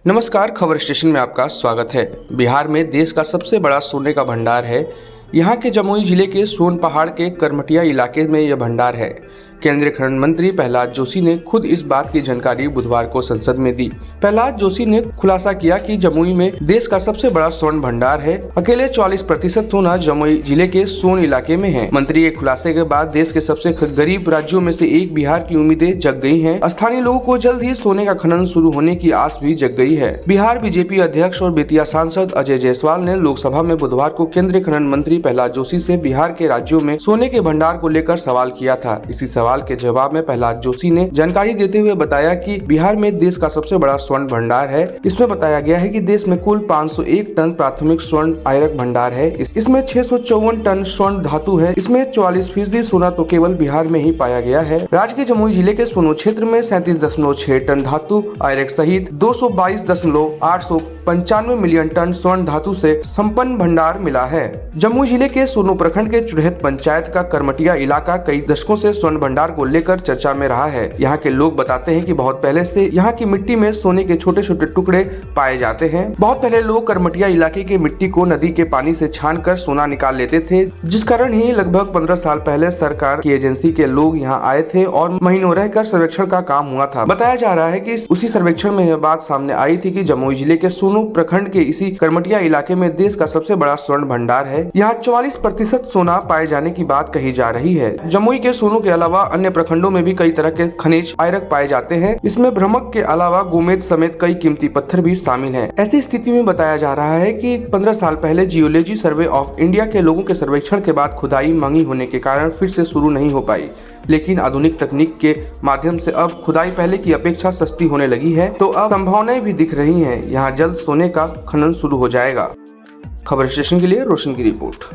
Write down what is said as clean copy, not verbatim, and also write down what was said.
नमस्कार, खबर स्टेशन में आपका स्वागत है। बिहार में देश का सबसे बड़ा सोने का भंडार है। यहाँ के जमुई जिले के सोन पहाड़ के करमटिया इलाके में यह भंडार है। केंद्रीय खनन मंत्री प्रहलाद जोशी ने खुद इस बात की जानकारी बुधवार को संसद में दी। प्रहलाद जोशी ने खुलासा किया कि जमुई में देश का सबसे बड़ा स्वर्ण भंडार है। अकेले 44% सोना जमुई जिले के सोन इलाके में है। मंत्री के खुलासे के बाद देश के सबसे गरीब राज्यों में से एक बिहार की उम्मीदें जग गई हैं। स्थानीय लोगों को जल्द ही सोने का खनन शुरू होने की आस भी जग गई है। बिहार बीजेपी अध्यक्ष और बेतिया सांसद अजय जायसवाल ने लोकसभा में बुधवार को केंद्रीय खनन मंत्री प्रहलाद जोशी से बिहार के राज्यों में सोने के भंडार को लेकर सवाल किया था। इसी सवाल के जवाब में प्रहलाद जोशी ने जानकारी देते हुए बताया कि बिहार में देश का सबसे बड़ा स्वर्ण भंडार है। इसमें बताया गया है कि देश में कुल 501 टन प्राथमिक स्वर्ण आयरक भंडार है। इसमें 654 टन स्वर्ण धातु है। इसमें 44% सोना तो केवल बिहार में ही पाया गया है। राज्य के जमुई जिले के सोनो क्षेत्र में 37.6 टन धातु आयरक सहित 222.895 मिलियन टन स्वर्ण धातु से संपन्न भंडार मिला है। जमुई जिले के सोनो प्रखंड के चुरहत पंचायत का करमटिया इलाका कई दशकों से स्वर्ण भंडार को लेकर चर्चा में रहा है। यहाँ के लोग बताते हैं कि बहुत पहले से यहाँ की मिट्टी में सोने के छोटे छोटे टुकड़े पाए जाते हैं। बहुत पहले लोग करमटिया इलाके की मिट्टी को नदी के पानी से छानकर सोना निकाल लेते थे, जिस कारण ही लगभग 15 साल पहले सरकार की एजेंसी के लोग यहाँ आए थे और महीनों रहकर सर्वेक्षण का काम हुआ था। बताया जा रहा है कि उसी सर्वेक्षण में यह बात सामने आई थी कि जमुई जिले के सोनो प्रखंड के इसी करमटिया इलाके में देश का सबसे बड़ा स्वर्ण भंडार है। यहाँ 44% सोना पाए जाने की बात कही जा रही है। जमुई के सोनो के अलावा अन्य प्रखंडों में भी कई तरह के खनिज आयरक पाए जाते हैं। इसमें भ्रमक के अलावा गोमेद समेत कई कीमती पत्थर भी शामिल हैं। ऐसी स्थिति में बताया जा रहा है कि 15 साल पहले जियोलॉजी सर्वे ऑफ इंडिया के लोगों के सर्वेक्षण के बाद खुदाई महंगी होने के कारण फिर से शुरू नहीं हो पाई, लेकिन आधुनिक तकनीक के माध्यम से अब खुदाई पहले की अपेक्षा सस्ती होने लगी है, तो अब संभावनाएं भी दिख रही हैं। यहाँ जल्द सोने का खनन शुरू हो जाएगा। खबर स्टेशन के लिए रोशन की रिपोर्ट।